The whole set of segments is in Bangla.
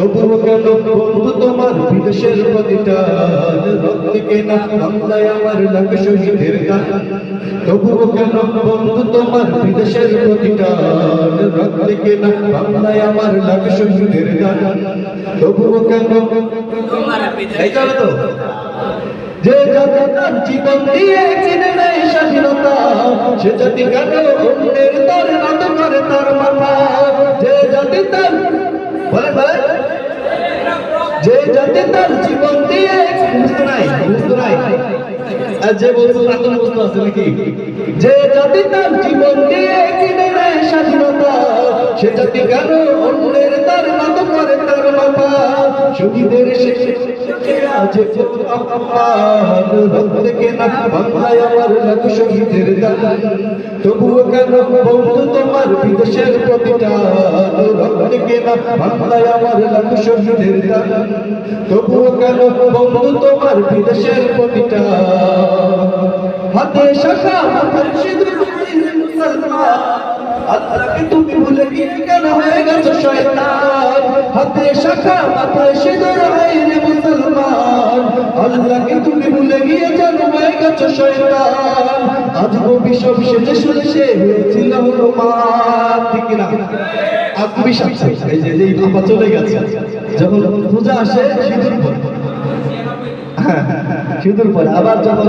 তবুও কেন বন্ধু তোমার বিদেশের প্রতিটান রক্তে কেনা বাংলায় আমার লাগে শহীদের গান তবুও কেন বন্ধু তোমার বিদেশের প্রতিটান রক্তে কেনা বাংলায় আমার লাগে শহীদের গান তবুও কেন এই চলো তো যে জাতি তার জীবন দিয়ে কিনে নেয় স্বাধীনতা সে জাতি কেন অন্যের তার নত করে তার মাথা যে জাতি তার বলে বলে যে জাতি তার জীবন দিয়ে বুঝতে নাই আর যে বলছো তার তো বুঝতে আছে নাকি যে জাতি তার জীবন দিয়ে কিনে নেয় স্বাধীনতা সে জাতি কেন অন্যের তার নত করে তার মাথা শহীদের শেষে আছে অপমান রক্তে কেনা বাংলায় আমার লাগে শহীদের গান তবুও কেন বন্ধু তোমার বিদেশের প্রতিটান রক্তে কেনা বাংলায় আমার লাগে শহীদের গান তবুও কেন বন্ধু তোমার বিদেশের প্রতিটান হাতে শাখা মাথার সিঁদুর মুসলমান আল্লাহকে তুমি ভুলে গিয়ে কেন হয়ে গেছো শয়তান হাতে শাখা মাথায় সিঁদুর রে মুসলমান আল্লাহকে তুমি ভুলে গিয়ে কেন হয়ে গেছো শয়তান আজ কবি সব সেজে শুনে সে হয়েছিল হনুমান ঠিক না আত্মবিশ্বাস এই যে এই বাবা চলে গেছে যখন পূজা আসে সিঁদুর পরে সিঁদুর পরে আবার যখন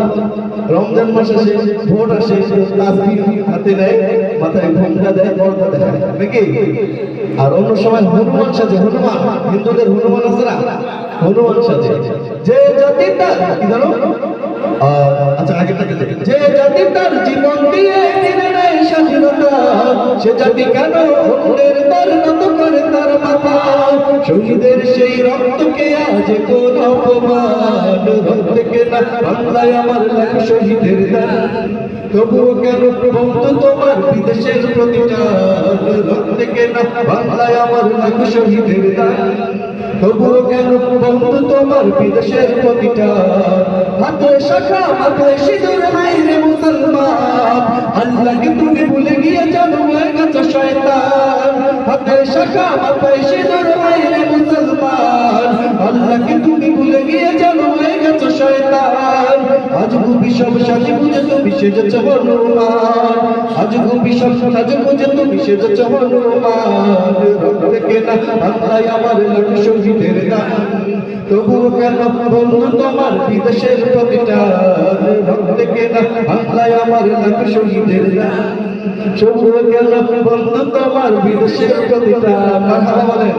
রমজান মাস আসে ভোট আসে তাসবিহ হাতে নেয় মাথায় ঘোমটা দেয় পর্দা দেয় নাকি আর অন্য সময় হনুমান সাজে হনুমান হিন্দুদের হনুমান আছে না হনুমান সাজে যে জাতি তার কি জানো আচ্ছা আগেটাকে যে জাতি তার জীবন দিয়ে কিনে নেয় স্বাধীনতা সে জাতি কেন অন্যের তার নত করে তার মাথা শহীদের সেই রক্তকে আজ কোন অপমান রক্তে কেনা বাংলায় আমার লাগে শহীদের গান তবুও কেন বন্ধু তোমার বিদেশের প্রতিটান রক্তে কেনা বাংলায় আমার লাগে শহীদের গান তবুও কেন বন্ধু তোমার বিদেশের প্রতিটান হাতে শাখা মাথায় সিঁদুর রে মুসলমান আল্লাহকে তুমি ভুলে গিয়ে জানো হয়ে গেছো শয়তান হাতে শাখা মাথায় সিঁদুর রে মুসলমান আল্লাহকে তুমি ভুলে গিয়ে জানো হয়ে গেছো শয়তান আজ কবি সব সাজে বুঝে তুমি সেজেছো হনুমান আজ কবি সব সাজে বুঝে তুমি সেজেছো হনুমান রক্তে কেনা বাংলায় আমার লাগে শহীদের গান তবুও কেন বন্ধু তোমার বিদেশের প্রতিটান রক্তে কেনা বাংলায় আমার লাগে শহীদের গান তবুও কেন বন্ধু তোমার বিদেশের প্রতিটান বলেন